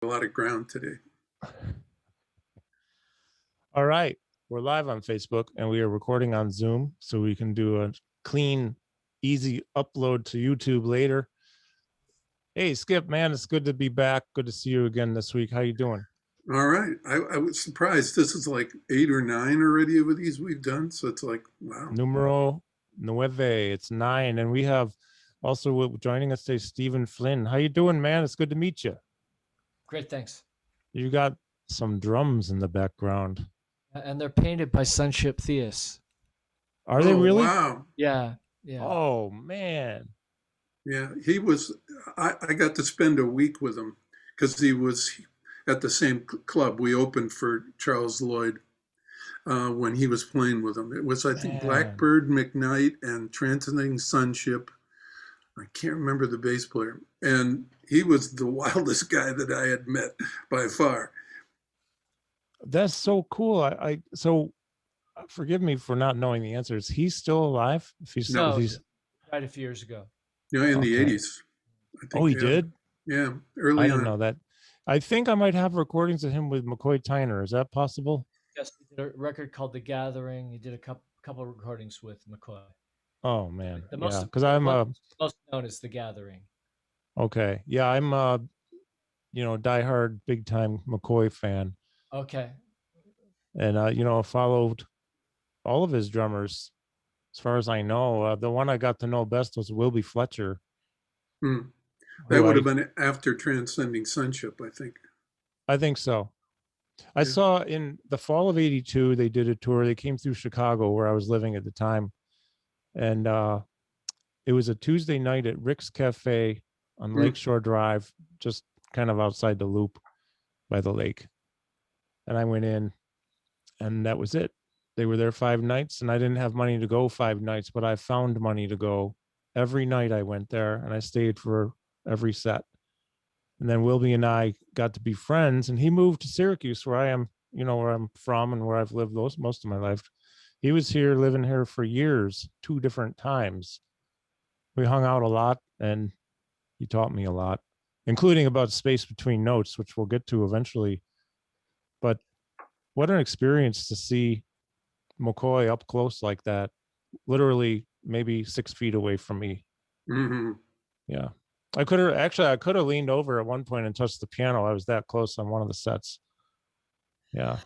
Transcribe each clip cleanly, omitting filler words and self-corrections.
A lot of ground today. All right. We're live on Facebook and we are recording on Zoom so we can do a clean, easy upload to YouTube later. Hey, Skip, man, it's good to be back. Good to see you again this week. How you doing? All right. I was surprised. This is like 8 or 9 already of these we've done. So it's like, wow. Numero nueve. It's 9. And we have also joining us today, Stephen Flynn. How you doing, man? It's good to meet you. Great, thanks. You got some drums in the background. And they're painted by Sunship Theus. Are they really? Wow. Yeah. Oh, man. Yeah, he was, I got to spend a week with him because he was at the same club. We opened for Charles Lloyd when he was playing with him. It was, I think, Blackbird, McKnight, and Transcending Sunship. I can't remember the bass player. And he was the wildest guy that I had met by far. That's so cool. So forgive me for not knowing the answer. Is he still alive? If he's died a few years ago. Yeah, in the 80s. He did? Yeah, early on. I didn't know that. I think I might have recordings of him with McCoy Tyner. Is that possible? Yes, he did a record called The Gathering. He did a couple of recordings with McCoy. Oh, man. The most, because I'm most known as The Gathering. Okay. Yeah, I'm diehard big time McCoy fan. Okay. And I followed all of his drummers as far as I know. The one I got to know best was Wilby Fletcher. That would have been after Transcending Sunship, I think. I think so. I saw in the fall of '82, they did a tour. They came through Chicago where I was living at the time. And it was a Tuesday night at Rick's Cafe on Lakeshore Drive, just kind of outside the loop by the lake. And I went in and that was it. They were there 5 nights and I didn't have money to go 5 nights, but I found money to go. Every night I went there and I stayed for every set. And then Wilby and I got to be friends and he moved to Syracuse where I am, where I'm from and where I've lived most of my life. He was living here for years, 2 different times. We hung out a lot and he taught me a lot, including about space between notes, which we'll get to eventually. But what an experience to see McCoy up close like that, literally maybe 6 feet away from me. Mm-hmm. Yeah. I could have leaned over at one point and touched the piano. I was that close on one of the sets. Yeah.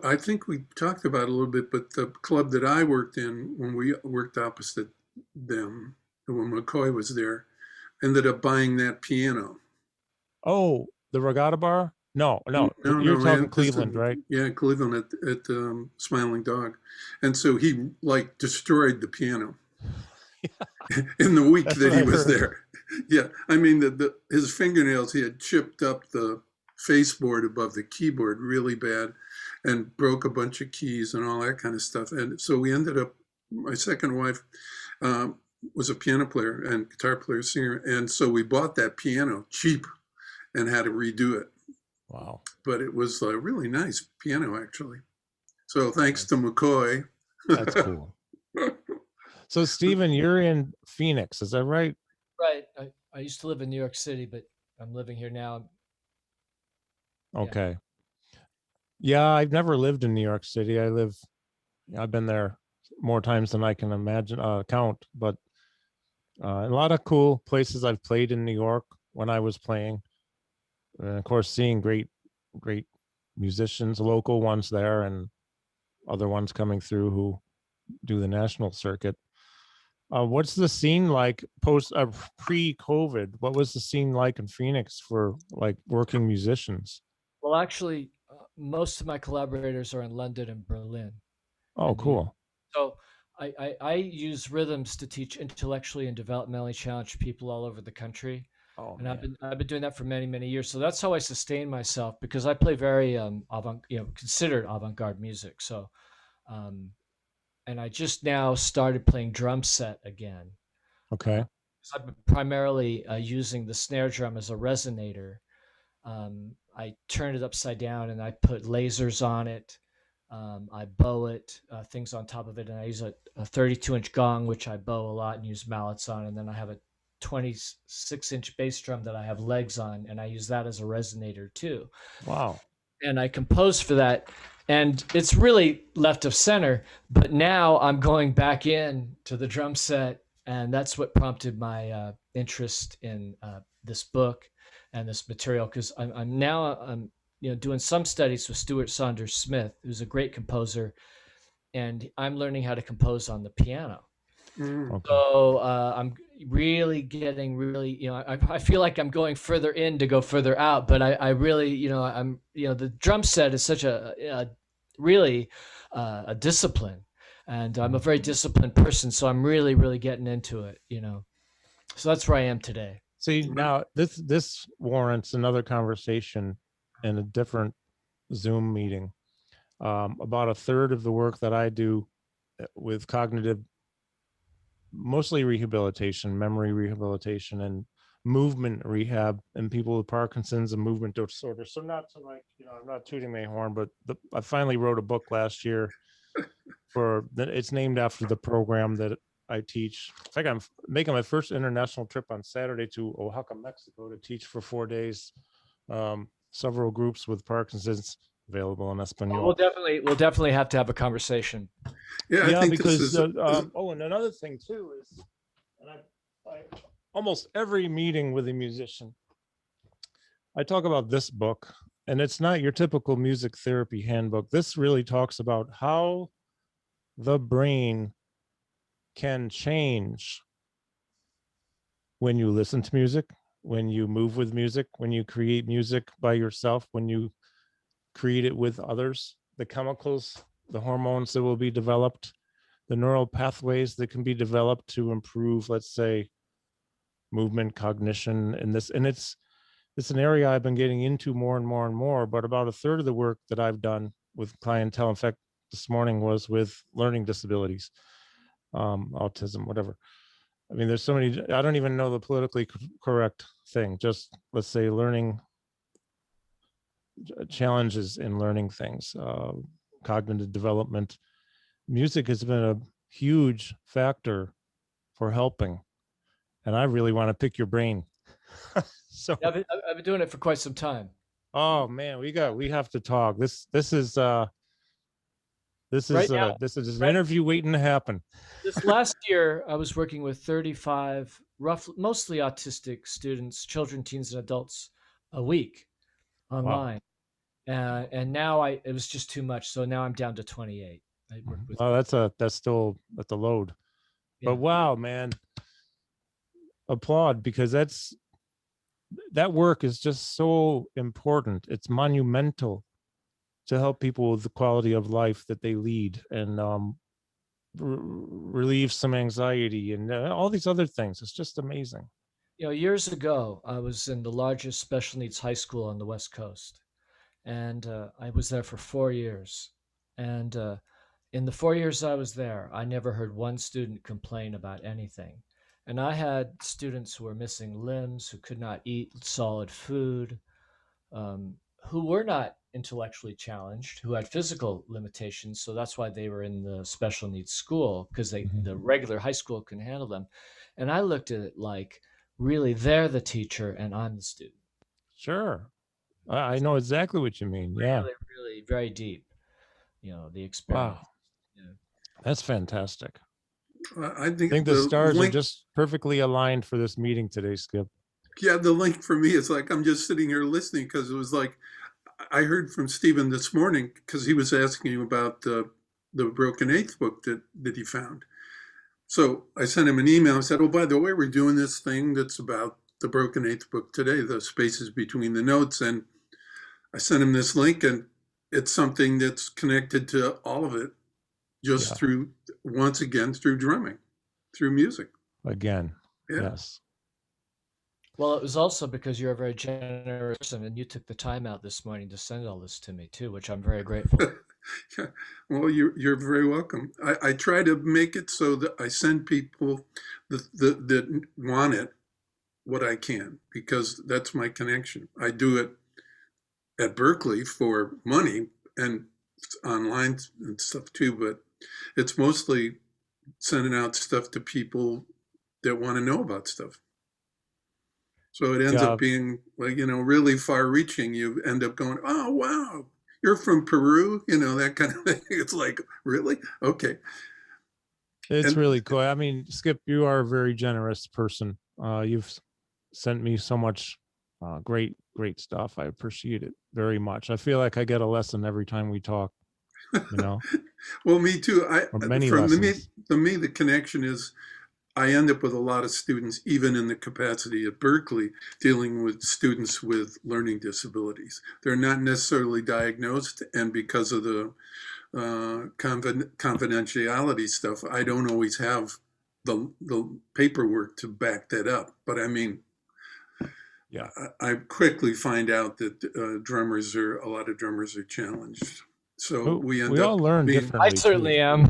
I think we talked about it a little bit, but the club that I worked in when we worked opposite them, when McCoy was there, ended up buying that piano. Oh, the Regatta Bar? No, you're talking Cleveland, right? Yeah, Cleveland at Smiling Dog. And so he destroyed the piano in the week that he was there. Yeah, I mean, his fingernails, he had chipped up the faceboard above the keyboard really bad and broke a bunch of keys and all that kind of stuff. And so we ended up, my second wife was a piano player and guitar player, singer. And so we bought that piano cheap and had to redo it. Wow. But it was a really nice piano, actually. So thanks to McCoy. That's cool. So, Stephen, you're in Phoenix, is that right? Right. I used to live in New York City, but I'm living here now. Okay. Yeah, I've never lived in New York City. I've been there more times than I can count, but a lot of cool places I've played in New York when I was playing. And of course, seeing great musicians, local ones there and other ones coming through who do the national circuit. What's the scene like pre-COVID? What was the scene like in Phoenix for working musicians? Well, actually, most of my collaborators are in London and Berlin. Oh, cool. So I use rhythms to teach intellectually and developmentally challenged people all over the country. Oh, and I've been doing that for many, many years. So that's how I sustain myself, because I play very considered avant-garde music. So, and I just now started playing drum set again. Okay. I've been primarily using the snare drum as a resonator. I turn it upside down and I put lasers on it. I bow it, things on top of it, and I use a 32-inch gong, which I bow a lot and use mallets on, and then I have a 26-inch bass drum that I have legs on, and I use that as a resonator too. Wow. And I composed for that, and it's really left of center. But now I'm going back in to the drum set, and that's what prompted my interest in this book and this material, because I'm doing some studies with Stuart Saunders Smith, who's a great composer, and I'm learning how to compose on the piano. Okay. So I'm really getting I feel like I'm going further in to go further out, but I really, the drum set is such a really a discipline, and I'm a very disciplined person, so I'm really, really getting into it, so that's where I am today. See, now this warrants another conversation in a different Zoom meeting. About a third of the work that I do with cognitive, mostly rehabilitation, memory rehabilitation, and movement rehab, and people with Parkinson's and movement disorder. So not to I'm not tooting my horn, but I finally wrote a book last year it's named after the program that I teach. In fact, I'm making my first international trip on Saturday to Oaxaca, Mexico, to teach for 4 days. Several groups with Parkinson's, available in Espanol. We'll definitely have to have a conversation. Yeah, I think because and another thing too is, and I almost every meeting with a musician, I talk about this book, and it's not your typical music therapy handbook. This really talks about how the brain can change when you listen to music, when you move with music, when you create music by yourself, when you create it with others, the chemicals, the hormones that will be developed, the neural pathways that can be developed to improve, let's say, movement, cognition, and it's an area I've been getting into more and more and more. But about a third of the work that I've done with clientele, in fact, this morning, was with learning disabilities, autism, whatever. I mean, there's so many, I don't even know the politically correct thing, just let's say learning challenges in learning things, cognitive development. Music has been a huge factor for helping, and I really want to pick your brain. So I've been doing it for quite some time. Oh man, we have to talk. This is an interview waiting to happen. This last year, I was working with 35, mostly autistic students, children, teens, and adults a week online. Wow. And now it was just too much. So now I'm down to 28. I work with that's still at the load. Yeah. But wow, man, applaud, because that work is just so important. It's monumental to help people with the quality of life that they lead, and relieve some anxiety and all these other things. It's just amazing. Years ago, I was in the largest special needs high school on the West Coast, and I was there for 4 years. And in the 4 years I was there, I never heard one student complain about anything. And I had students who were missing limbs, who could not eat solid food, who were not intellectually challenged, who had physical limitations. So that's why they were in the special needs school, because the regular high school couldn't handle them. And I looked at it like, really, they're the teacher and I'm the student. Sure. I know exactly what you mean. Really, yeah. Really very deep, the experience. Wow. Yeah. That's fantastic. I think the stars are just perfectly aligned for this meeting today, Skip. Yeah, the link for me is like, I'm just sitting here listening, because it was like, I heard from Stephen this morning, because he was asking you about the Broken Eighth book that he found. So I sent him an email and said, oh, by the way, we're doing this thing that's about the Broken Eighth book today, the spaces between the notes. And I sent him this link, and it's something that's connected to all of it, just through, once again, through drumming, through music. Again, yes. Well, it was also because you're a very generous person, and you took the time out this morning to send all this to me too, which I'm very grateful. Yeah. Well, you're very welcome. I try to make it so that I send people that want it what I can, because that's my connection. I do it at Berkeley for money and online and stuff too, but it's mostly sending out stuff to people that want to know about stuff. So it ends Yeah, up being like, really far reaching. You end up going, oh, wow, you're from Peru, that kind of thing. It's like, really? Okay. it's And really cool. I mean, Skip, you are a very generous person. You've sent me so much great stuff. I appreciate it very much. I feel like I get a lesson every time we talk, well, me too. or many From lessons. the connection is I end up with a lot of students, even in the capacity at Berkeley, dealing with students with learning disabilities. They're not necessarily diagnosed, and because of the confidentiality stuff, I don't always have the paperwork to back that up. But I mean, Yeah. I quickly find out that a lot of drummers are challenged. So we end We all up learn being, I differently certainly too. am.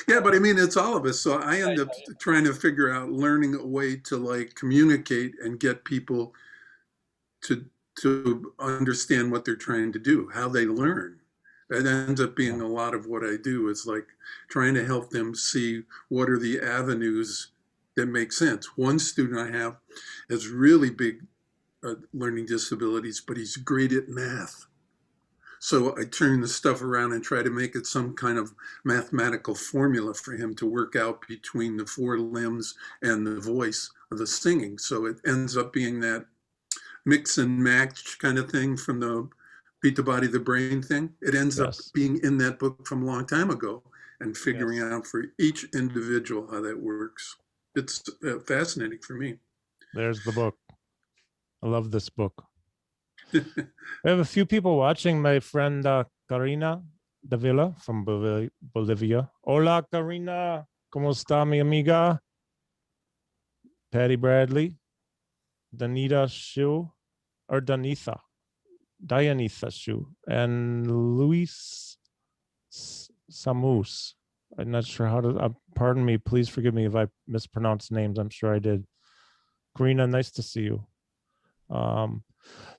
yeah, but I mean, it's all of us. So I end up trying to figure out learning a way to like communicate and get people to understand what they're trying to do, how they learn. It ends up being Yeah. a lot of what I do. It's like trying to help them see what are the avenues that make sense. One student I have has really big learning disabilities, but he's great at math. So I turn the stuff around and try to make it some kind of mathematical formula for him to work out between the four limbs and the voice of the singing. So it ends up being that mix and match kind of thing from the Beat the Body, the Brain thing. It ends up Yes. being in that book from a long time ago and figuring Yes. out for each individual how that works. It's fascinating for me. There's the book. I love this book. We have a few people watching. My friend Karina Davila from Bolivia. Hola, Karina. ¿Cómo está, mi amiga? Patty Bradley. Danita Shu. Or Danitha. Dianitha Shu. And Luis Samus. I'm not sure how to, pardon me. Please forgive me if I mispronounced names. I'm sure I did. Karina, nice to see you.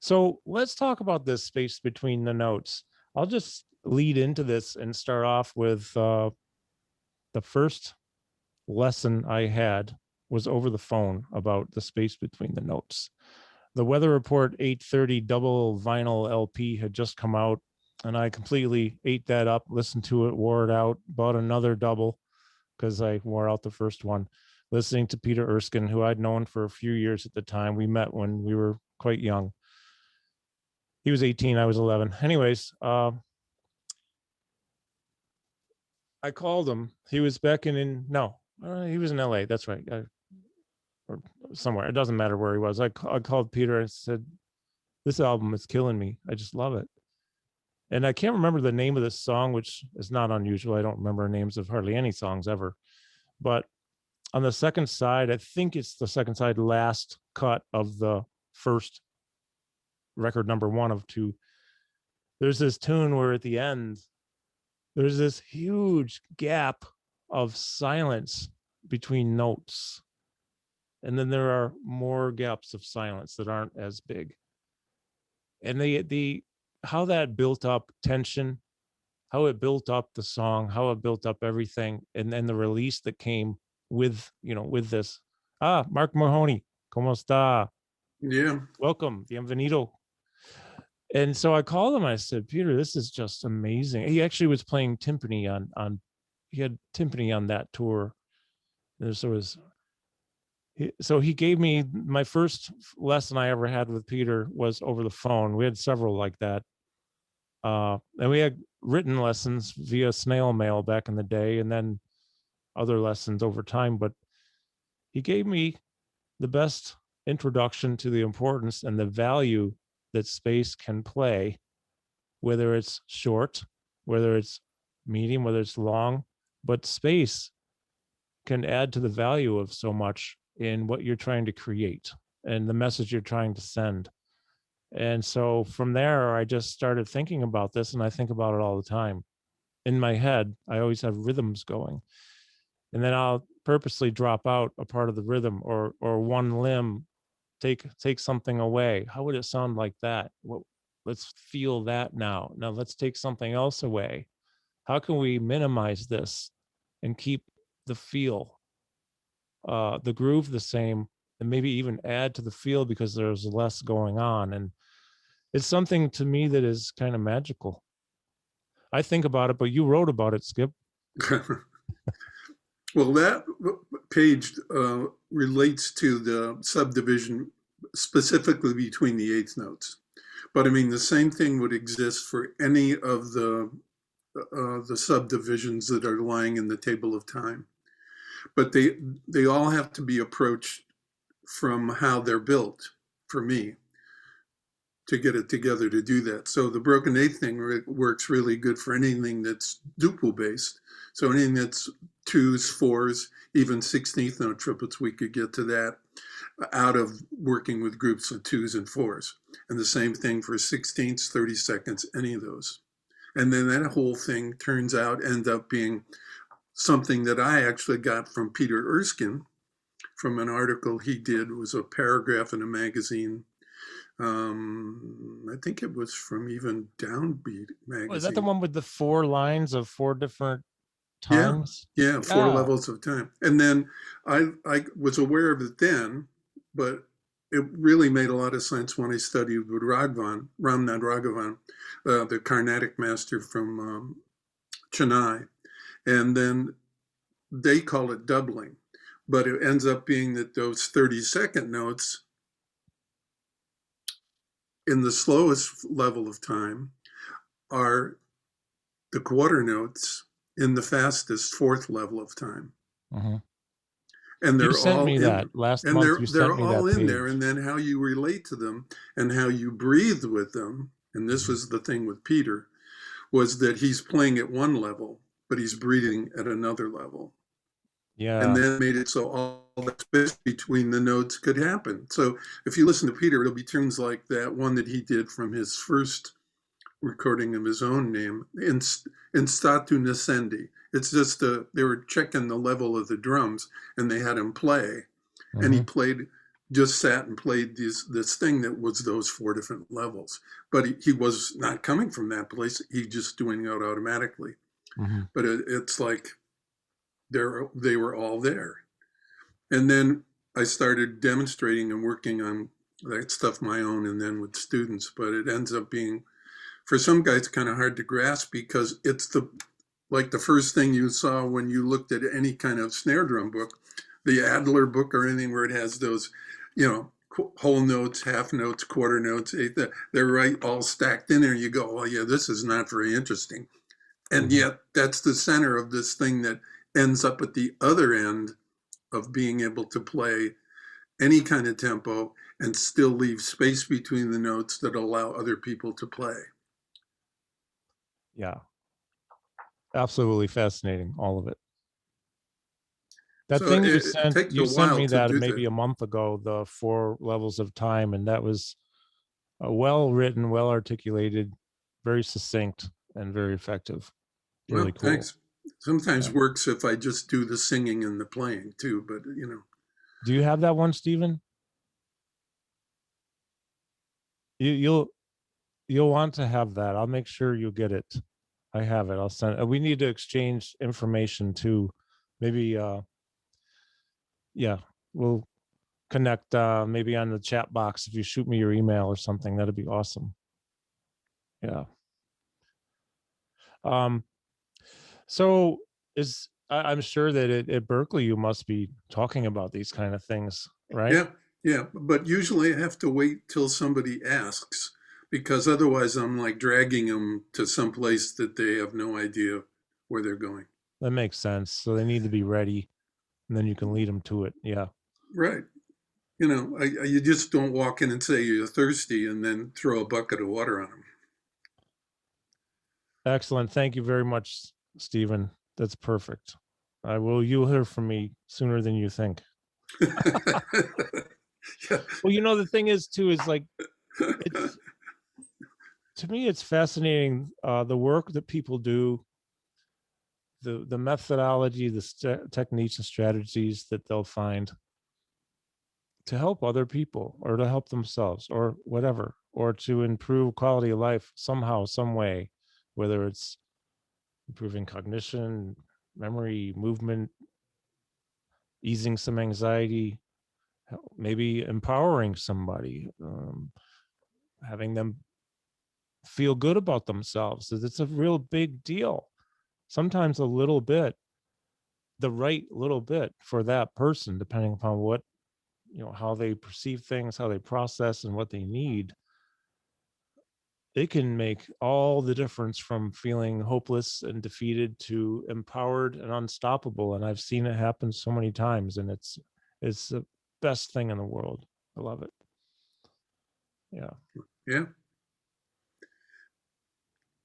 So let's talk about this space between the notes. I'll just lead into this and start off with the first lesson I had was over the phone about the space between the notes. The Weather Report 830 double vinyl LP had just come out, and I completely ate that up, listened to it, wore it out, bought another double because I wore out the first one, listening to Peter Erskine, who I'd known for a few years at the time. We met when we were quite young. He was 18, I was 11. Anyways, I called him. He was back he was in LA. That's right. Or somewhere. It doesn't matter where he was. I called Peter and said, this album is killing me. I just love it. And I can't remember the name of this song, which is not unusual. I don't remember names of hardly any songs ever. But on the second side, I think it's the second side, last cut of the first record, number 1 of 2. There's this tune where at the end, there's this huge gap of silence between notes. And then there are more gaps of silence that aren't as big. And how that built up tension, how it built up the song, how it built up everything, and then the release that came with this. Mark Mahoney, ¿cómo está? Yeah. Welcome, bienvenido. And so I called him. I said, Peter, this is just amazing. He actually was playing timpani he had timpani on that tour. And so he gave me my first lesson I ever had with Peter was over the phone. We had several like that. And we had written lessons via snail mail back in the day, and then other lessons over time. But he gave me the best introduction to the importance and the value that space can play, whether it's short, whether it's medium, whether it's long, but space can add to the value of so much in what you're trying to create and the message you're trying to send. And so from there, I just started thinking about this, and I think about it all the time. In my head, I always have rhythms going. And then I'll purposely drop out a part of the rhythm or one limb, take something away. How would it sound like that? Well, let's feel that now. Now let's take something else away. How can we minimize this and keep the feel, the groove the same, and maybe even add to the feel because there's less going on. And it's something to me that is kind of magical. I think about it, but you wrote about it, Skip. Well, that page relates to the subdivision specifically between the eighth notes. But I mean, the same thing would exist for any of the subdivisions that are lying in the table of time. But they all have to be approached from how they're built for me to get it together to do that. So the broken eighth thing works really good for anything that's duple based. So anything that's twos, fours, even 16th note triplets, we could get to that out of working with groups of twos and fours. And the same thing for 16ths, 32nds, any of those. And then that whole thing ends up being something that I actually got from Peter Erskine from an article he did. It was a paragraph in a magazine. I think it was from even Downbeat magazine. Was that the one with the 4 lines of 4 different times? Yeah, 4 levels of time. And then I was aware of it then, but it really made a lot of sense when I studied with Ramnad Raghavan, the Carnatic master from Chennai. And then they call it doubling, but it ends up being that those 32nd notes in the slowest level of time are the quarter notes in the fastest 4th level of time. Mm-hmm. And they're you sent all me in, that last and month. they're all in page. there. And then how you relate to them and how you breathe with them. And this was the thing with Peter, was that he's playing at one level, but he's breathing at another level. Yeah. And then made it so all the space between the notes could happen. So if you listen to Peter, it'll be tunes like that one that he did from his first recording of his own name, in Statu Nascendi. It's just they were checking the level of the drums and they had him play. Mm-hmm. And he just sat and played this thing that was those 4 different levels. But he was not coming from that place. He just doing it automatically. Mm-hmm. But it's like they were all there. And then I started demonstrating and working on that stuff my own and then with students. But it ends up being, for some guys, kind of hard to grasp because it's the first thing you saw when you looked at any kind of snare drum book, the Adler book or anything where it has those, whole notes, half notes, quarter notes, they're right all stacked in there. You go, well, yeah, this is not very interesting. And yet that's the center of this thing that ends up at the other end of being able to play any kind of tempo and still leave space between the notes that allow other people to play. Yeah. Absolutely fascinating, all of it. That thing you sent me that maybe a month ago, the 4 levels of time, and that was well written, well articulated, very succinct, and very effective. Really cool. Thanks. Sometimes works if I just do the singing and the playing too, but Do you have that one, Stephen? You'll want to have that. I'll make sure you get it. I have it. I'll send it. We need to exchange information too. Maybe we'll connect maybe on the chat box. If you shoot me your email or something, that'd be awesome. Yeah. So I'm sure that at Berkeley you must be talking about these kind of things, right? Yeah. But usually I have to wait till somebody asks, because otherwise I'm like dragging them to some place that they have no idea where they're going. That makes sense. So they need to be ready, and then you can lead them to it. Yeah. Right. You just don't walk in and say you're thirsty and then throw a bucket of water on them. Excellent. Thank you very much, Stephen. That's perfect. You'll hear from me sooner than you think. Yeah. Well, the thing is too, is like, to me, it's fascinating, the work that people do, the methodology, the techniques and strategies that they'll find to help other people or to help themselves or whatever, or to improve quality of life somehow, some way, whether it's improving cognition, memory, movement, easing some anxiety, maybe empowering somebody, having them feel good about themselves. It's a real big deal. Sometimes a little bit, the right little bit for that person, depending upon what, how they perceive things, how they process, and what they need, it can make all the difference from feeling hopeless and defeated to empowered and unstoppable. And I've seen it happen so many times, and it's the best thing in the world. I love it. Yeah. Yeah.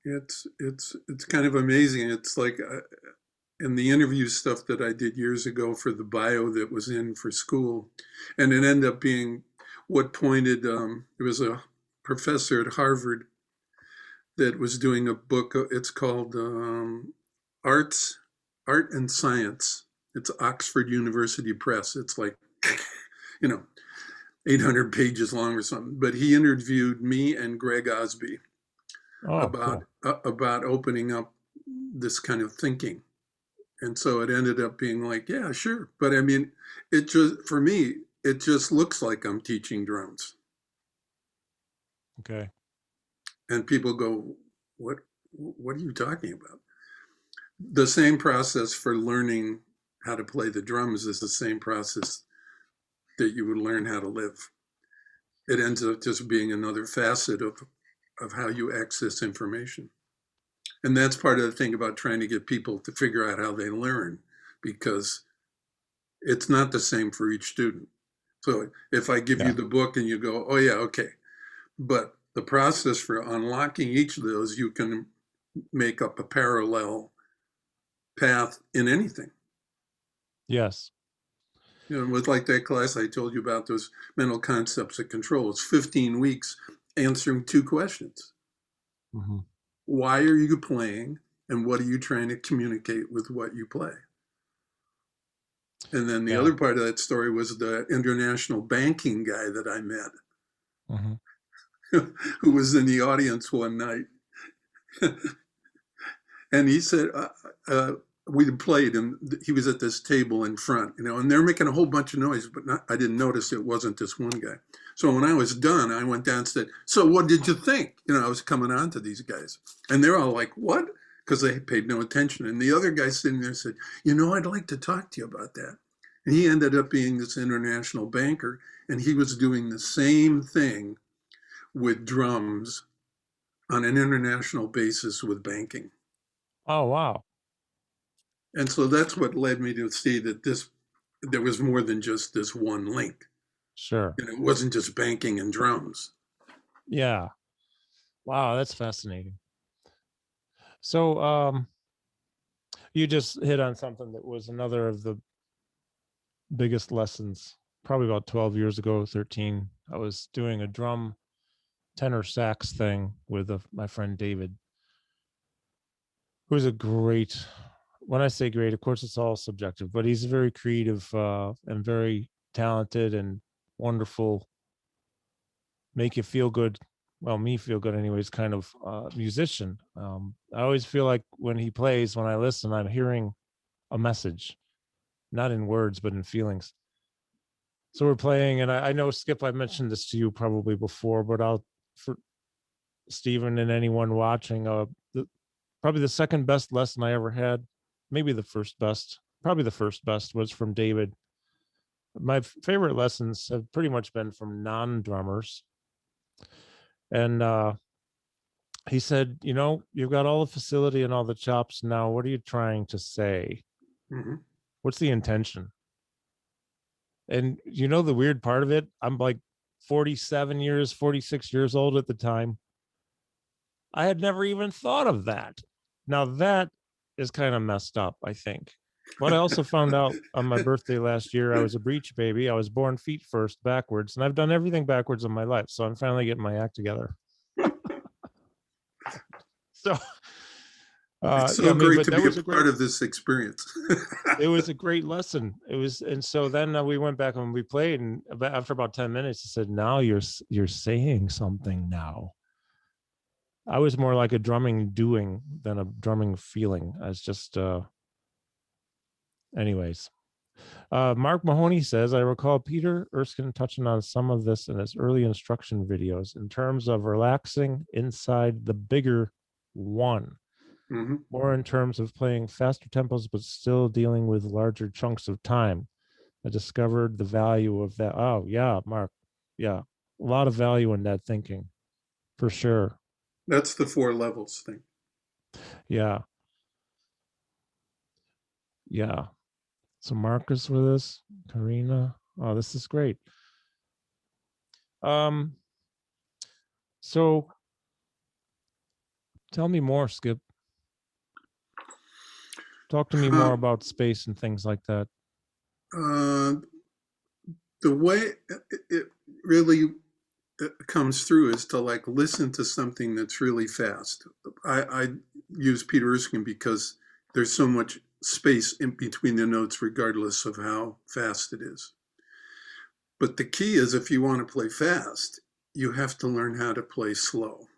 It's kind of amazing. It's like in the interview stuff that I did years ago for the bio that was in for school, and it ended up being what pointed, it was a professor at Harvard that was doing a book. It's called Art and Science. It's Oxford University Press. It's like, 800 pages long or something. But he interviewed me and Greg Osby about opening up this kind of thinking. And so it ended up being like, yeah, sure. But I mean, for me, it just looks like I'm teaching drums. Okay. And people go, what are you talking about? The same process for learning how to play the drums is the same process that you would learn how to live. It ends up just being another facet of how you access information. And that's part of the thing about trying to get people to figure out how they learn, because it's not the same for each student. So if I give you the book and you go, oh yeah, okay. But the process for unlocking each of those, you can make up a parallel path in anything. Yes. With like that class I told you about, those mental concepts of control, it's 15 weeks answering 2 questions. Mm-hmm. Why are you playing, and what are you trying to communicate with what you play? And then the other part of that story was the international banking guy that I met, who was in the audience one night. And he said, we played, and he was at this table in front, and they're making a whole bunch of noise, but I didn't notice it wasn't this one guy. So when I was done, I went down and said, so what did you think? I was coming on to these guys, and they're all like, what? Because they paid no attention. And the other guy sitting there said, I'd like to talk to you about that. And he ended up being this international banker, and he was doing the same thing with drums on an international basis with banking. Oh, wow. And so that's what led me to see that there was more than just this one link. Sure. It wasn't just banking and drums. Yeah. Wow, that's fascinating. So you just hit on something that was another of the biggest lessons, probably about 12 years ago, 13. I was doing a drum tenor sax thing with my friend David, who's a great, when I say great, of course it's all subjective, but he's a very creative and very talented and wonderful, make you feel good, well, me feel good anyways, kind of musician. I always feel like when he plays, when I listen, I'm hearing a message, not in words, but in feelings. So we're playing, and I know, Skip, I mentioned this to you probably before, but for Stephen and anyone watching, probably the second best lesson I ever had, maybe the first best, probably the first best, was from David. My favorite lessons have pretty much been from non-drummers. And he said, you've got all the facility and all the chops. Now, what are you trying to say? Mm-hmm. What's the intention? And the weird part of it, I'm like 46 years old at the time. I had never even thought of that. Now that is kind of messed up, I think. But I also found out on my birthday last year, I was a breech baby. I was born feet first, backwards, and I've done everything backwards in my life. So I'm finally getting my act together. So it's so great to be a part of this experience. It was a great lesson. And so then we went back and we played, and after about 10 minutes, he said, now you're saying something now. I was more like a drumming doing than a drumming feeling. I was just, anyways. Mark Mahoney says, I recall Peter Erskine touching on some of this in his early instruction videos in terms of relaxing inside the bigger one, more in terms of playing faster tempos, but still dealing with larger chunks of time. I discovered the value of that. Oh, yeah, Mark. Yeah. A lot of value in that thinking, for sure. That's the 4 levels thing. Yeah. Yeah. So Marcus with us, Karina. Oh, this is great. So tell me more, Skip. Talk to me more about space and things like that. The way it really comes through is to like listen to something that's really fast. I use Peter Erskine because there's so much space in between the notes regardless of how fast it is. But the key is, if you want to play fast, you have to learn how to play slow.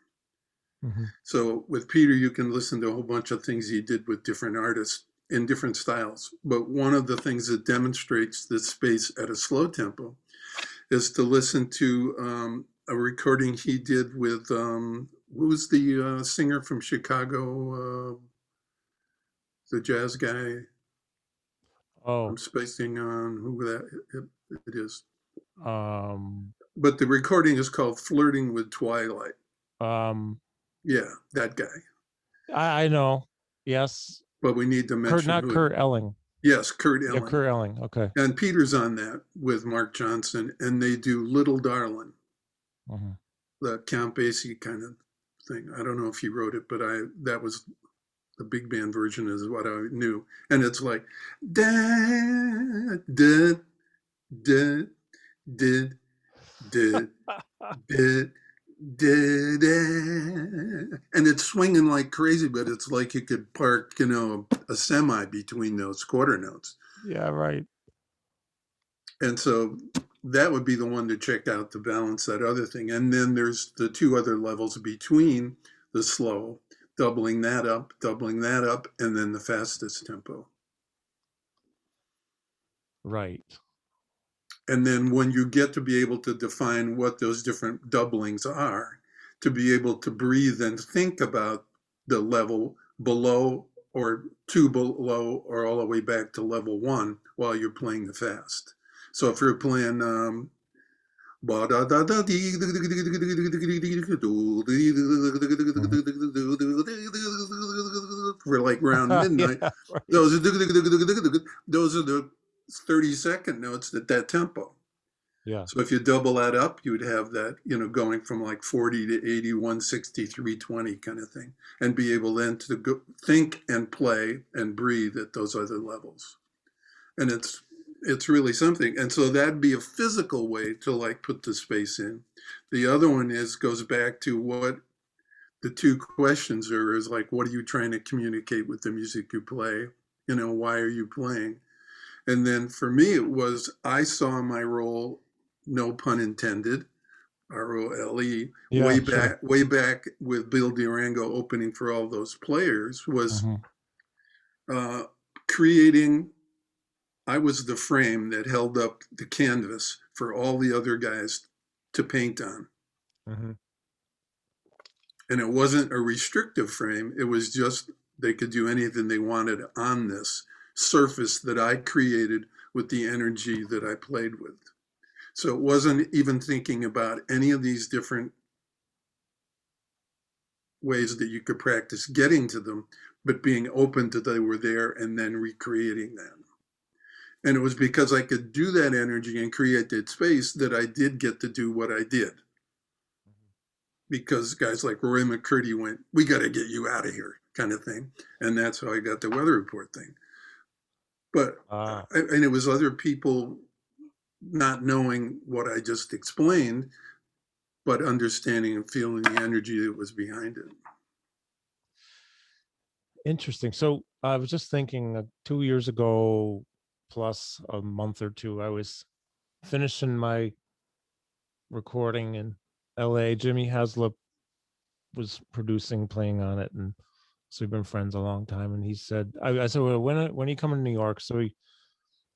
So with Peter, you can listen to a whole bunch of things he did with different artists in different styles. But one of the things that demonstrates the space at a slow tempo is to listen to a recording he did with, who was the singer from Chicago, the jazz guy? Oh. I'm spacing on who that it is. Um, But the recording is called Flirting with Twilight. Yeah, that guy. I know. Yes. But we need to mention not Kurt Elling. Yes, Kurt Elling. Yeah, Kurt Elling. Okay. And Peter's on that with Mark Johnson, and they do Little Darlin', the Count Basie kind of thing. I don't know if he wrote it, but that was the big band version is what I knew. And it's like da da da da da da and it's swinging like crazy, but it's like you could park, a semi between those quarter notes. Yeah, right. And so that would be the one to check out to balance that other thing. And then there's the 2 other levels between the slow, doubling that up, and then the fastest tempo. Right. And then when you get to be able to define what those different doublings are, to be able to breathe and think about the level below or 2 below or all the way back to level 1 while you're playing the fast. So if you're playing for like around midnight, Yeah, right. those are the 30-second notes at that tempo. Yeah. So if you double that up, you would have that, going from like 40 to 80, 160, 320 kind of thing, and be able then to go think and play and breathe at those other levels. And it's really something. And so that'd be a physical way to like put the space in. The other one goes back to what the 2 questions is like, what are you trying to communicate with the music you play? Why are you playing? And then for me, it was, I saw my role, no pun intended, ROLE, way back with Bill DeArango opening for all those players, was creating, I was the frame that held up the canvas for all the other guys to paint on. And it wasn't a restrictive frame. It was just, they could do anything they wanted on this surface that I created with the energy that I played with. So it wasn't even thinking about any of these different ways that you could practice getting to them, but being open to they were there and then recreating them. And it was because I could do that energy and create that space that I did get to do what I did. Because guys like Roy McCurdy went, we got to get you out of here kind of thing. And that's how I got the weather report thing. But and it was other people not knowing what I just explained, but understanding and feeling the energy that was behind it. Interesting. So I was just thinking 2 years ago, plus a month or 2, I was finishing my recording in LA. Jimmy Haslip was producing, playing on it. And so we've been friends a long time. And he said, I said, well, when are you coming to New York? So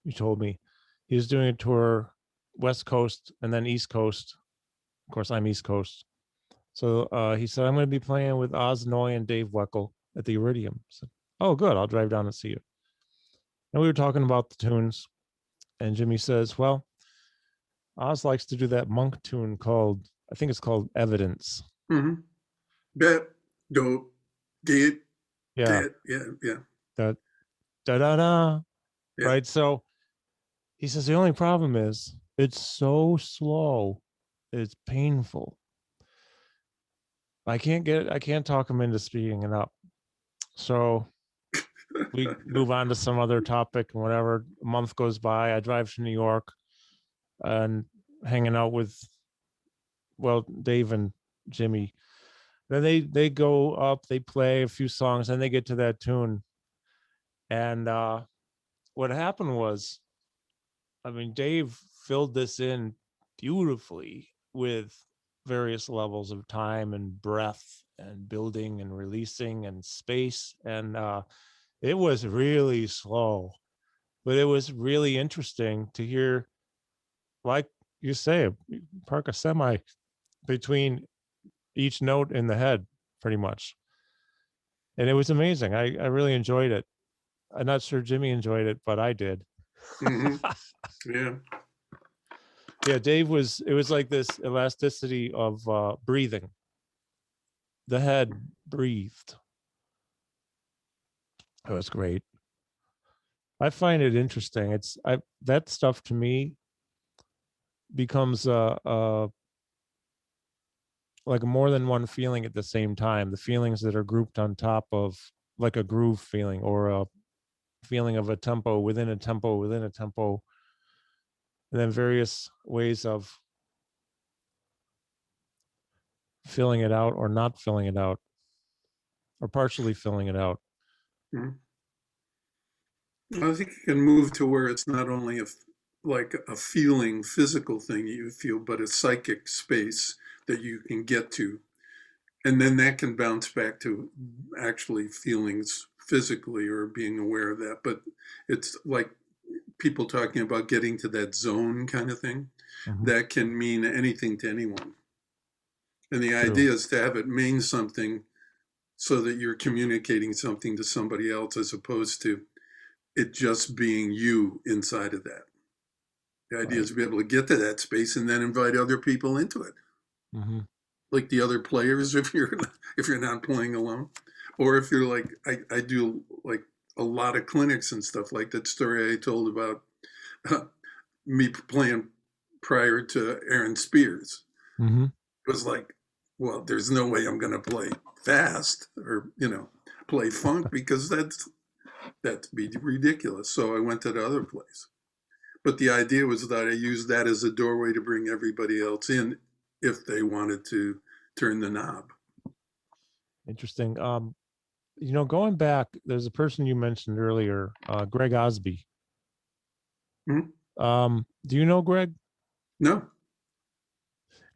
he told me he was doing a tour West Coast and then East Coast. Of course, I'm East Coast. So he said, I'm going to be playing with Oz Noy and Dave Weckl at the Iridium. I said, oh, good. I'll drive down and see you. And we were talking about the tunes. And Jimmy says, well, Oz likes to do that monk tune called, I think it's called Evidence. Mm-hmm. Bet, do, get, Yeah. yeah. Da da da da. Yeah. Right. So he says the only problem is it's so slow, it's painful. I can't talk him into speeding it up. So we move on to some other topic and whatever. A month goes by. I drive to New York and hanging out with, well, Dave and Jimmy. Then they go up, they play a few songs, and they get to that tune. And what happened was, I mean, Dave filled this in beautifully with various levels of time and breath and building and releasing and space. And it was really slow, but it was really interesting to hear, like you say, park a semi between each note in the head, pretty much. And it was amazing. I really enjoyed it. I'm not sure Jimmy enjoyed it, but I did. Mm-hmm. Yeah. Yeah, it was like this elasticity of breathing. The head breathed. It was great. I find it interesting. That stuff to me becomes like more than one feeling at the same time. The feelings that are grouped on top of like a groove feeling or a feeling of a tempo within a tempo within a tempo. And then various ways of filling it out or not filling it out or partially filling it out. Mm-hmm. I think you can move to where it's not only like a feeling, physical thing you feel, but a psychic space that you can get to. And then that can bounce back to actually feelings physically or being aware of that. But it's like people talking about getting to that zone kind of thing. Mm-hmm. That can mean anything to anyone. And the idea is to have it mean something so that you're communicating something to somebody else as opposed to it just being you inside of that. The idea is to be able to get to that space and then invite other people into it. Mm-hmm. Like the other players, if you're not playing alone, or if you're like, I do like a lot of clinics and stuff like that story I told about me playing prior to Aaron Spears. Mm-hmm. It was like, well, there's no way I'm going to play fast or, play funk because that'd be ridiculous. So I went to the other place. But the idea was that I used that as a doorway to bring everybody else in if they wanted to turn the knob. Interesting. Going back, there's a person you mentioned earlier, Greg Osby. Mm-hmm. Do you know Greg? No.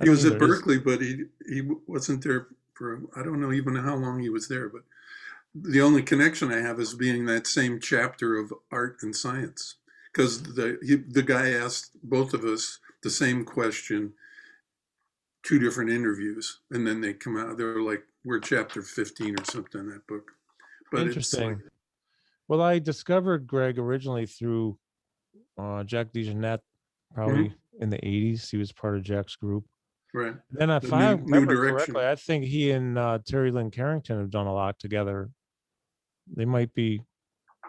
He was at Berkeley, but he wasn't there for, I don't know even how long he was there, but the only connection I have is being that same chapter of art and science. Because the guy asked both of us the same question, 2 different interviews, and then they come out. They're like, we're chapter 15 or something in that book. But interesting. Well, I discovered Greg originally through Jack DeJohnette, probably in the 80s. He was part of Jack's group. Right. Then if I remember correctly, I think he and Terry Lynn Carrington have done a lot together. They might be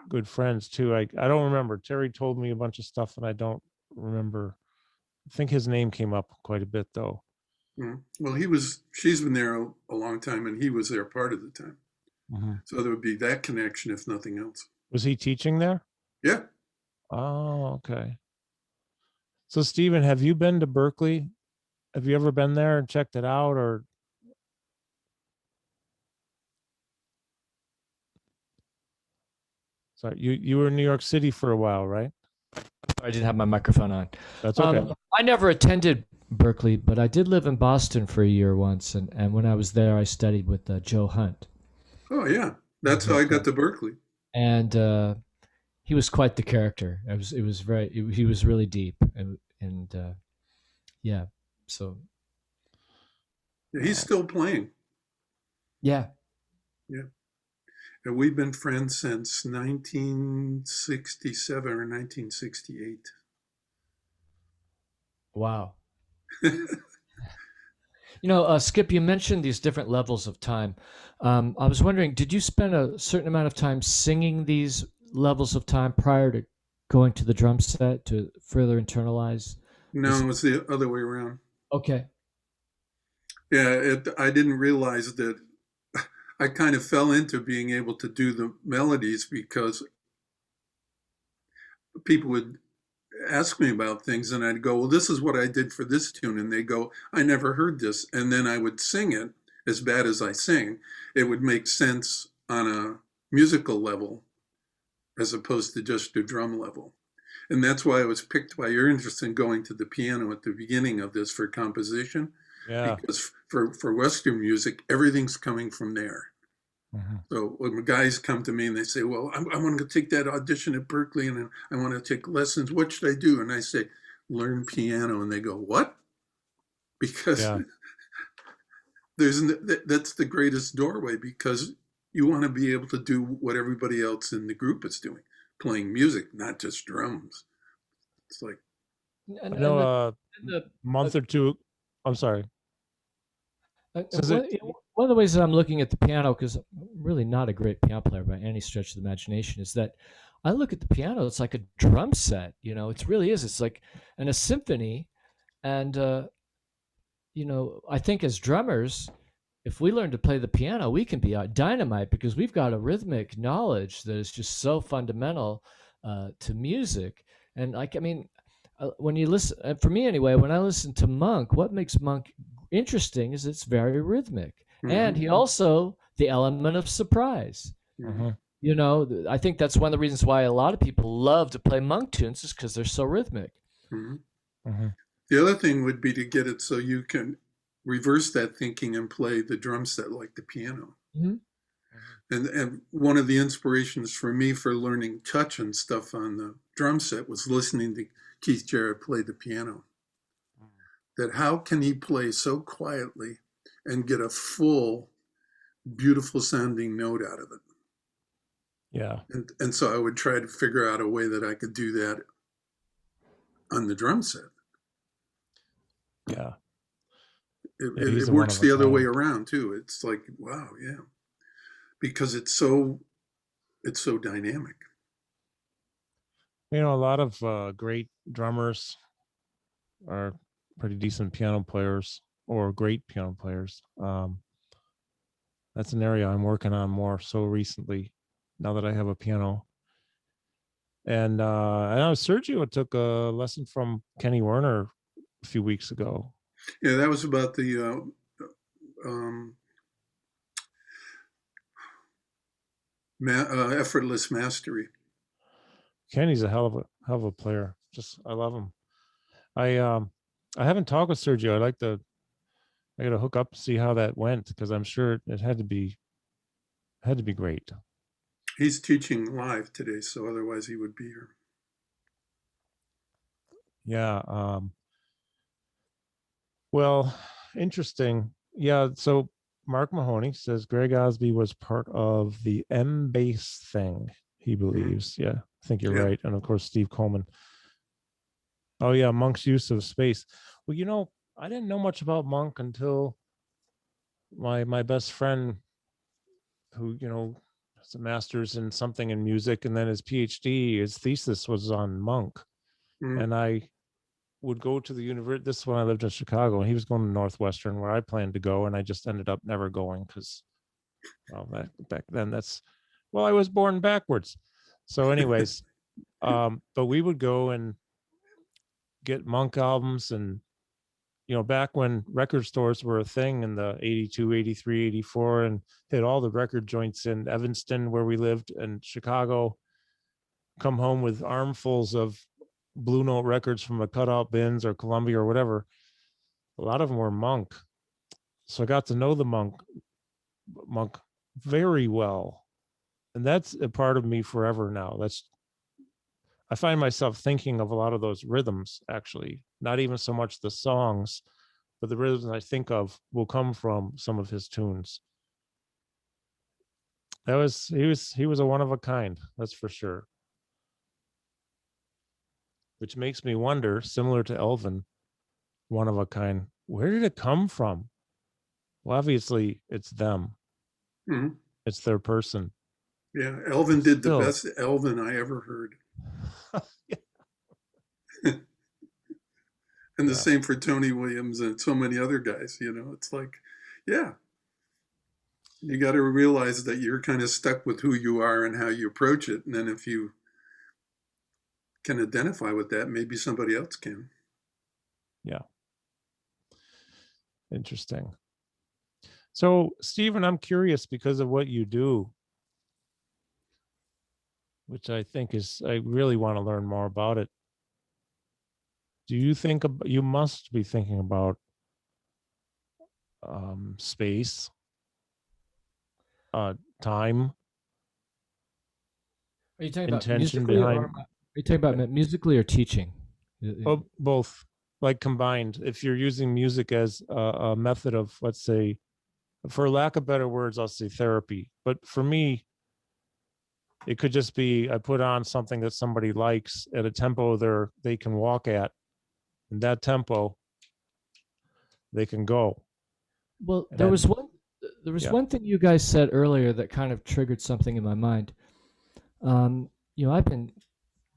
good friends too. I don't remember. Terry told me a bunch of stuff and I don't remember. I think his name came up quite a bit though. Well, she's been there a long time and he was there part of the time. Mm-hmm. So there would be that connection if nothing else. Was he teaching there? Yeah. Oh, okay. So Stephen, have you been to Berkeley? Have you ever been there and checked it out or? Sorry, you were in New York City for a while, right? I didn't have my microphone on. That's okay. I never attended Berkeley, but I did live in Boston for a year once, and when I was there, I studied with Joe Hunt. Oh yeah, that's how I got to Berkeley. And he was quite the character. He was really deep, and yeah. So He's still playing. yeah. Yeah. And we've been friends since 1967 or 1968. Wow. Skip, you mentioned these different levels of time. I was wondering, did you spend a certain amount of time singing these levels of time prior to going to the drum set to further internalize? No, it was the other way around. Okay. Yeah, I didn't realize that I kind of fell into being able to do the melodies because people would ask me about things and I'd go, well, this is what I did for this tune. And they go, I never heard this. And then I would sing it as bad as I sing. It would make sense on a musical level as opposed to just a drum level. And that's why I was picked by your interest in going to the piano at the beginning of this for composition. Yeah. Because for Western music, everything's coming from there. Mm-hmm. So when guys come to me and they say, well, I want to take that audition at Berkeley and I want to take lessons, what should I do? And I say, learn piano. And they go, what? Because that's the greatest doorway, because you want to be able to do what everybody else in the group is doing, playing music, not just drums. It's like, I know a month or two. I'm sorry. One of the ways that I'm looking at the piano, because I'm really not a great piano player by any stretch of the imagination, is that I look at the piano, it's like a drum set. It really is. It's like a symphony. And, I think as drummers, if we learn to play the piano, we can be dynamite, because we've got a rhythmic knowledge that is just so fundamental to music. And when you listen, for me anyway, when I listen to Monk, what makes Monk interesting is it's very rhythmic. Mm-hmm. And he also, the element of surprise. Mm-hmm. I think that's one of the reasons why a lot of people love to play Monk tunes, is because they're so rhythmic. Mm-hmm. Mm-hmm. The other thing would be to get it so you can reverse that thinking and play the drum set like the piano. Mm-hmm. And one of the inspirations for me for learning touch and stuff on the drum set was listening to Keith Jarrett play the piano. That how can he play so quietly and get a full, beautiful sounding note out of it? Yeah. And so I would try to figure out a way that I could do that on the drum set. Yeah. It works the other way around too. It's like, wow, yeah. Because it's so dynamic. A lot of great drummers are pretty decent piano players, or great piano players. That's an area I'm working on more so recently, now that I have a piano. And I know Sergio took a lesson from Kenny Werner a few weeks ago. Yeah, that was about the effortless mastery. Kenny's a hell of a player. I love him. I haven't talked with Sergio. I got to hook up to see how that went, because I'm sure it had to be great. He's teaching live today, so otherwise he would be here. Yeah. Well, interesting. Yeah. So Mark Mahoney says Greg Osby was part of the M bass thing, he believes. Yeah, I think you're right. And of course, Steve Coleman. Oh yeah, Monk's use of space. Well, I didn't know much about Monk until my best friend, who has a master's in something in music, and then his PhD, his thesis was on Monk. And I would go to the university. This is when I lived in Chicago, and he was going to Northwestern, where I planned to go, and I just ended up never going because, back then I was born backwards. So, anyways, but we would go and get Monk albums, and back when record stores were a thing in the 82, 83, 84, and hit all the record joints in Evanston, where we lived, and Chicago, come home with armfuls of Blue Note records from the cutout bins or Columbia or whatever. A lot of them were Monk. So I got to know the Monk very well. And that's a part of me forever now. That's I find myself thinking of a lot of those rhythms, actually, not even so much the songs, but the rhythms I think of will come from some of his tunes. He was a one of a kind, that's for sure. Which makes me wonder, similar to Elvin, one of a kind, where did it come from? Well, obviously it's them. Mm-hmm. It's their person. Yeah, Elvin did the Still. best Elvin I ever heard. And the same for Tony Williams and so many other guys, you know, it's like, yeah, you got to realize that you're kind of stuck with who you are and how you approach it. And then if you can identify with that, maybe somebody else can. Yeah. Interesting. So, Stephen, I'm curious because of what you do, which I think is, I really want to learn more about it. Do you think you must be thinking about space, time? Are you talking about intention musically, behind? or are you talking about musically or teaching? Oh, both, like combined. If you're using music as a method of, let's say, for lack of better words, I'll say therapy. But for me, it could just be I put on something that somebody likes at a tempo they can walk at. In that tempo, they can go. Well, And there then- was one thing you guys said earlier that kind of triggered something in my mind. I've been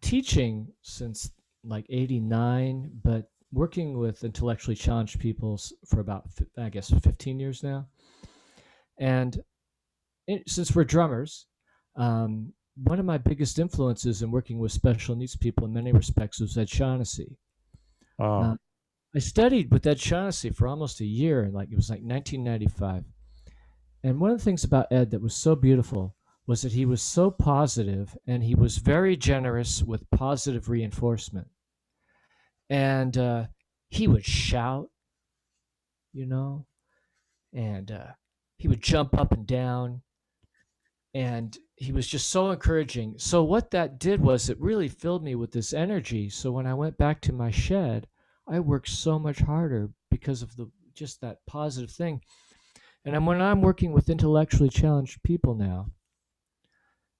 teaching since like '89, but working with intellectually challenged people for about, I guess, 15 years now. And since we're drummers, one of my biggest influences in working with special needs people in many respects was Ed Shaughnessy. I studied with Ed Shaughnessy for almost a year, and it was like 1995. And one of the things about Ed that was so beautiful was that he was so positive, and he was very generous with positive reinforcement. And he would shout, and he would jump up and down, and he was just so encouraging. So what that did was it really filled me with this energy. So when I went back to my shed, I worked so much harder because of just that positive thing. And when I'm working with intellectually challenged people now,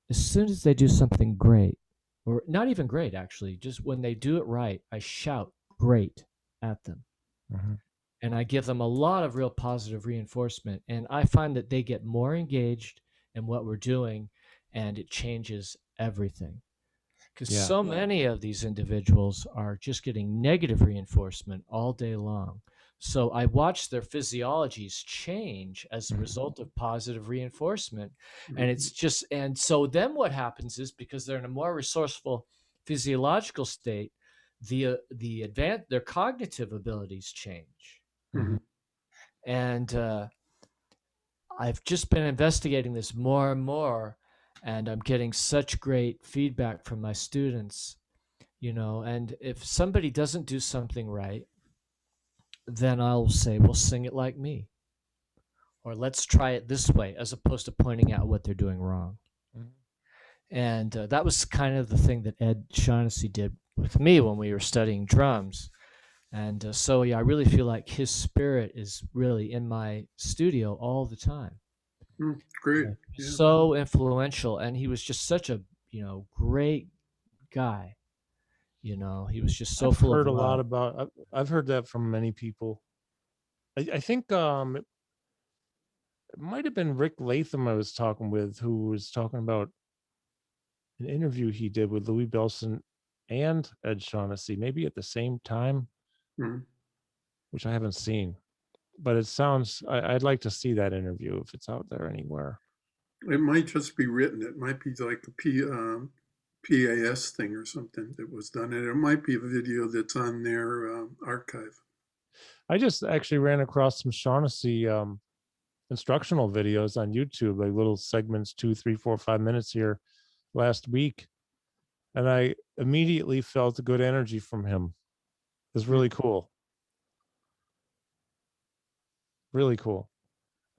as soon as they do something great, or not even great, actually, just when they do it right, I shout great at them. Mm-hmm. And I give them a lot of real positive reinforcement. And I find that they get more engaged in what we're doing, and it changes everything. Because so many of these individuals are just getting negative reinforcement all day long. So I watch their physiologies change as a result of positive reinforcement. And it's just, and so then what happens is, because they're in a more resourceful physiological state, their cognitive abilities change. Mm-hmm. And I've just been investigating this more and more, and I'm getting such great feedback from my students, and if somebody doesn't do something right, then I'll say, well, sing it like me, or let's try it this way, as opposed to pointing out what they're doing wrong. Mm-hmm. And that was kind of the thing that Ed Shaughnessy did with me when we were studying drums. And so, I really feel like his spirit is really in my studio all the time. Great. Yeah. So influential. And he was just such a, great guy. He was just so full of love. I've heard a lot about, I've heard that from many people. I think it might have been Rick Latham I was talking with, who was talking about an interview he did with Louis Bellson and Ed Shaughnessy, maybe at the same time. Mm-hmm. Which I haven't seen, but it sounds, I'd like to see that interview if it's out there anywhere. It might just be written. It might be like a PAS thing or something that was done. And it might be a video that's on their archive. I just actually ran across some Shaughnessy instructional videos on YouTube, like little segments, 2, 3, 4, 5 minutes here last week. And I immediately felt a good energy from him. It's really cool. Really cool.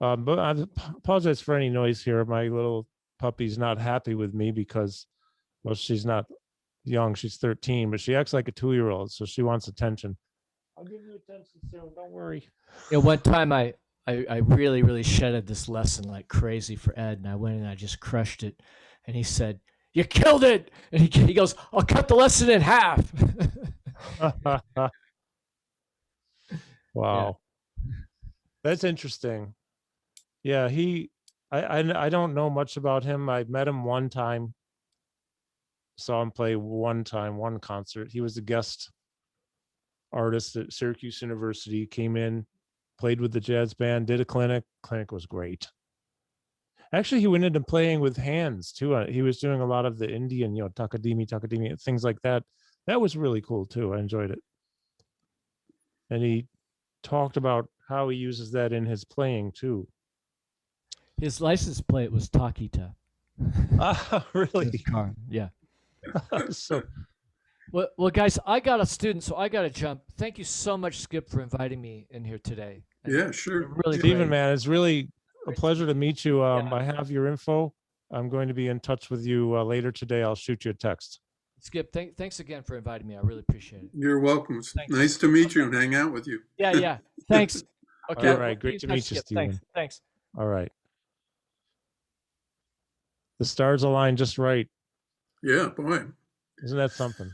But I apologize for any noise here. My little puppy's not happy with me because, well, she's not young. She's 13, but she acts like a 2-year-old, so she wants attention. I'll give you attention soon. Don't worry. Yeah, one time I really, really shedded this lesson like crazy for Ed, and I went and I just crushed it. And he said, "You killed it!" And he goes, "I'll cut the lesson in half." Wow. Yeah. That's interesting. Yeah, I don't know much about him. I met him one time, saw him play one concert. He was a guest artist at Syracuse University, came in, played with the jazz band, did a clinic. Clinic was great. Actually, he went into playing with hands too. He was doing a lot of the Indian, takadimi, things like that. That was really cool too. I enjoyed it. And he talked about how he uses that in his playing too. His license plate was Takita. Ah, really? Car. Yeah. So, well, guys, I got a student, so I got to jump. Thank you so much, Skip, for inviting me in here today. Yeah, sure. Really, Stephen, man, it's really a pleasure to meet you. Yeah. I have your info. I'm going to be in touch with you later today. I'll shoot you a text. Skip, thanks again for inviting me. I really appreciate it. You're welcome. It's Thanks. nice to meet you and hang out with you. Yeah. Thanks. Okay. All right. Great to meet you, Skip. Stephen. Thanks. All right. The stars align just right. Yeah, boy. Isn't that something?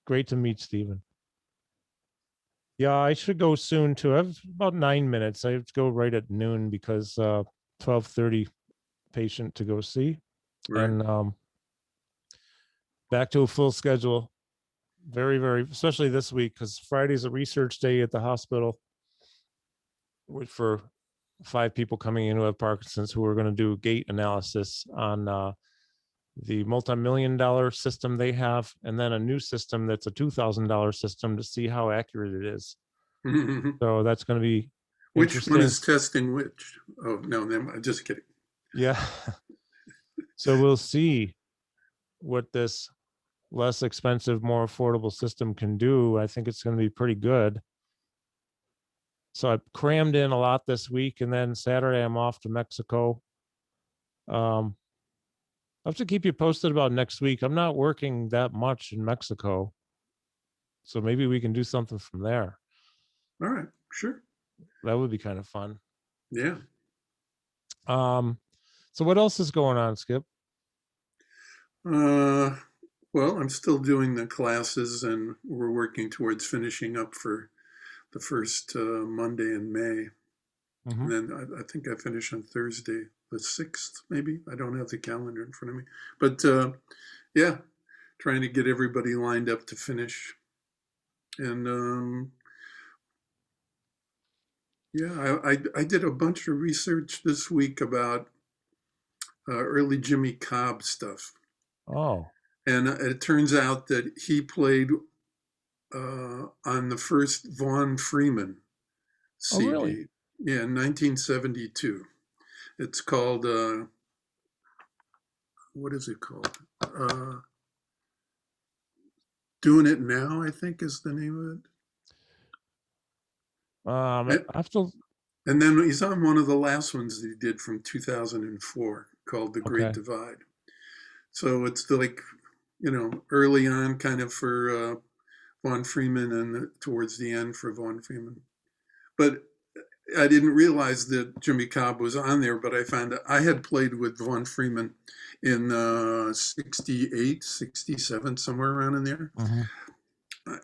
Great to meet Stephen. Yeah, I should go soon too. I have about 9 minutes. I have to go right at noon because 12:30 patient to go see. Right. And back to a full schedule. Very, very, especially this week because Friday's a research day at the hospital for 5 people coming in who have Parkinson's who are going to do gait analysis on the multi-million-dollar system they have, and then a new system that's a $2,000 system to see how accurate it is. So that's going to be Which one is testing which? Oh, no, I'm just kidding. Yeah. So we'll see what this less expensive, more affordable system can do. I think it's going to be pretty good. So I crammed in a lot this week, and then Saturday I'm off to Mexico. I'll have to keep you posted about next week. I'm not working that much in Mexico, so maybe we can do something from there. All right, sure. That would be kind of fun. Yeah. So what else is going on, Skip? Well, I'm still doing the classes, and we're working towards finishing up for the first Monday in May. And then I think I finish on Thursday, the 6th, maybe. I don't have the calendar in front of me. But yeah, trying to get everybody lined up to finish. And yeah, I did a bunch of research this week about early Jimmy Cobb stuff. Oh. And it turns out that he played on the first Vaughn Freeman CD. Oh, really? Yeah, in 1972. It's called, what is it called? Doing It Now, I think is the name of it. I have to... And then he's on one of the last ones that he did from 2004 called The Great Divide. So it's like, early on kind of for Vaughn Freeman and towards the end for Vaughn Freeman. But I didn't realize that Jimmy Cobb was on there, but I found out I had played with Vaughn Freeman in 68, 67, somewhere around in there.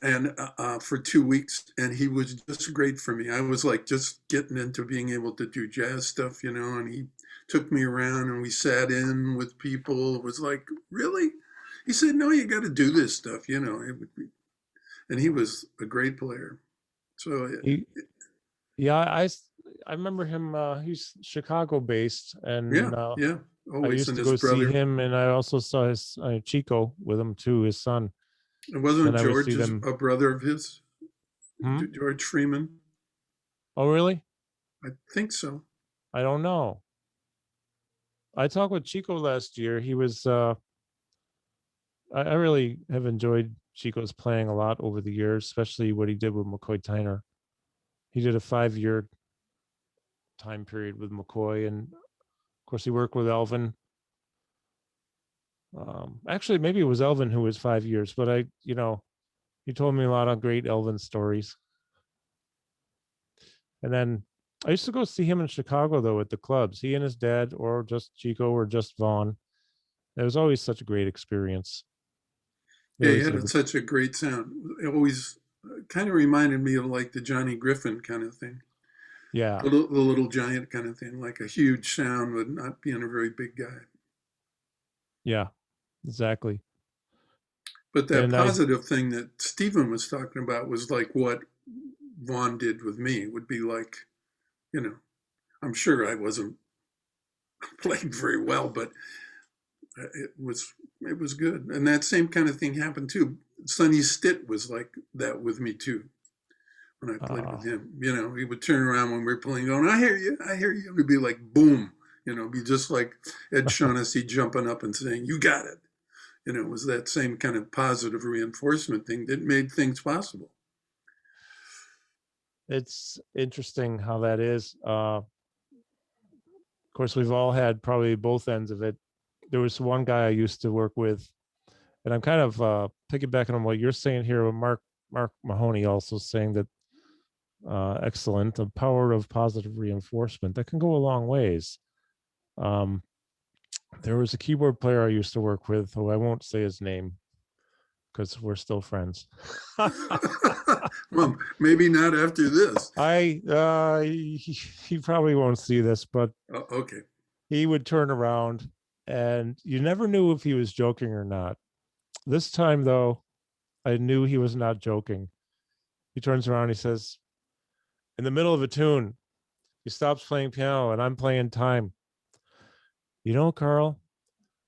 And for 2 weeks, and he was just great for me. I was like just getting into being able to do jazz stuff, and he took me around and we sat in with people. It was like, really? He said, no, you got to do this stuff, It would be, and he was a great player. So yeah, I remember him. He's Chicago based, and yeah. I Always used to his go brother. see him, and I also saw his Chico with him too, his son. It wasn't And George a brother of his? George Freeman? Oh, really? I think so. I don't know. I talked with Chico last year. He was. I really have enjoyed Chico's playing a lot over the years, especially what he did with McCoy Tyner. He did a 5-year time period with McCoy, and of course he worked with Elvin. Actually, maybe it was Elvin who was 5 years, but he told me a lot of great Elvin stories. And then I used to go see him in Chicago, though, at the clubs. He and his dad, or just Chico, or just Vaughn. It was always such a great experience. Yeah, he had such a great sound. It always kind of reminded me of like the Johnny Griffin kind of thing. Yeah. The little giant kind of thing, like a huge sound, but not being a very big guy. Yeah, exactly. But that positive thing that Stephen was talking about was like what Vaughn did with me. It would be like, I'm sure I wasn't playing very well, but it was good. And that same kind of thing happened too. Sonny Stitt was like that with me too. When I played with him, he would turn around when we were playing, going, I hear you. It would be like, boom, be just like Ed Shaughnessy jumping up and saying, you got it. It was that same kind of positive reinforcement thing that made things possible. It's interesting how that is. Of course, we've all had probably both ends of it. There was one guy I used to work with, and I'm kind of piggybacking on what you're saying here with Mark Mahoney also saying that excellent, the power of positive reinforcement that can go a long ways. There was a keyboard player I used to work with, who I won't say his name because we're still friends. Well, maybe not after this. He probably won't see this, but okay. He would turn around and you never knew if he was joking or not. This time, though, I knew he was not joking. He turns around, he says, in the middle of a tune, he stops playing piano and I'm playing time. Karl,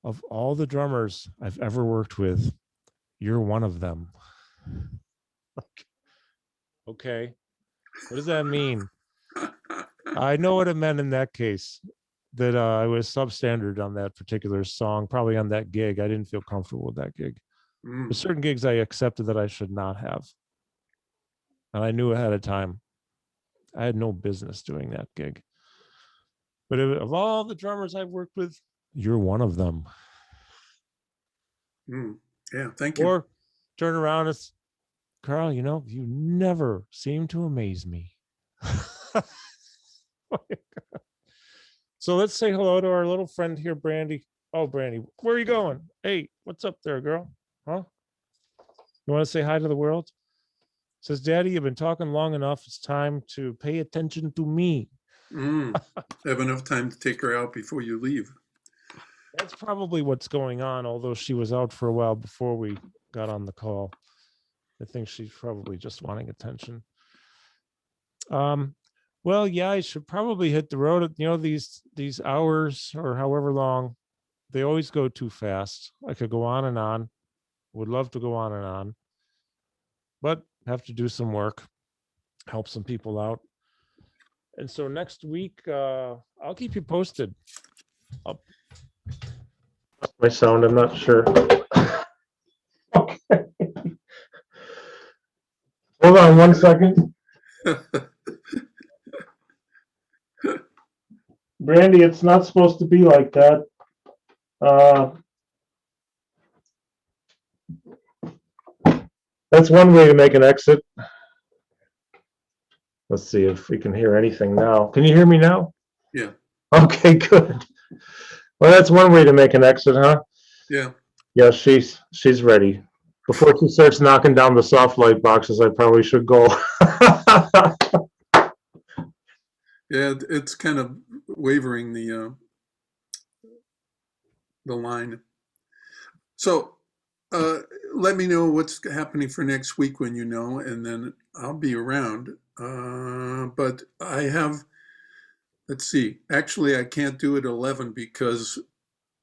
of all the drummers I've ever worked with, you're one of them. Okay. What does that mean? I know what it meant in that case, that I was substandard on that particular song, probably on that gig. I didn't feel comfortable with that gig. There's certain gigs I accepted that I should not have. And I knew ahead of time. I had no business doing that gig. But of all the drummers I've worked with, you're one of them. Yeah, thank you. Or turn around and say, Karl, you never seem to amaze me. So let's say hello to our little friend here, Brandy. Oh, Brandy, where are you going? Hey, what's up there, girl? Huh? You want to say hi to the world? Says, Daddy, you've been talking long enough. It's time to pay attention to me. Have enough time to take her out before you leave. That's probably what's going on, although she was out for a while before we got on the call. I think she's probably just wanting attention. Well, yeah, I should probably hit the road. These hours or however long, they always go too fast. I could go on and on. Would love to go on and on, but have to do some work, help some people out. And so next week, I'll keep you posted. My sound, I'm not sure. Okay. Hold on 1 second. Brandy, it's not supposed to be like that. That's one way to make an exit. Let's see if we can hear anything now. Can you hear me now? Yeah. Okay, good. Well, that's one way to make an exit, huh? Yeah. Yeah, she's ready. Before she starts knocking down the soft light boxes, I probably should go. Yeah, it's kind of wavering the line. So let me know what's happening for next week when you know, and then I'll be around. But I have, let's see, actually I can't do it 11 because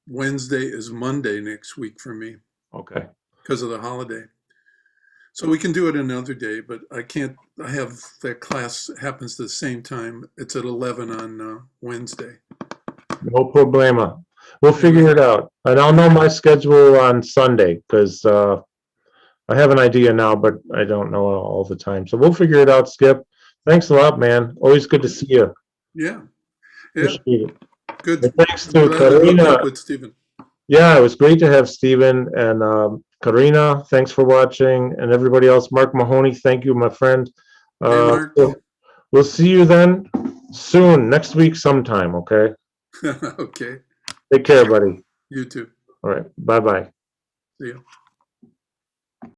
Wednesday is Monday next week for me. Okay. Because of the holiday. So we can do it another day, but I can't, I have that class happens the same time. It's at 11 on Wednesday. No problema. We'll figure it out. And I'll know my schedule on Sunday because I have an idea now, but I don't know all the time. So we'll figure it out, Skip. Thanks a lot, man. Always good to see you. Yeah. Appreciate it. Good. And thanks to Karina. With Stephen. Yeah, it was great to have Stephen and Karina. Thanks for watching, and everybody else. Mark Mahoney, thank you, my friend. Hey, Mark. We'll see you then soon, next week sometime. Okay. Okay. Take care, buddy. You too. All right. Bye-bye. See you.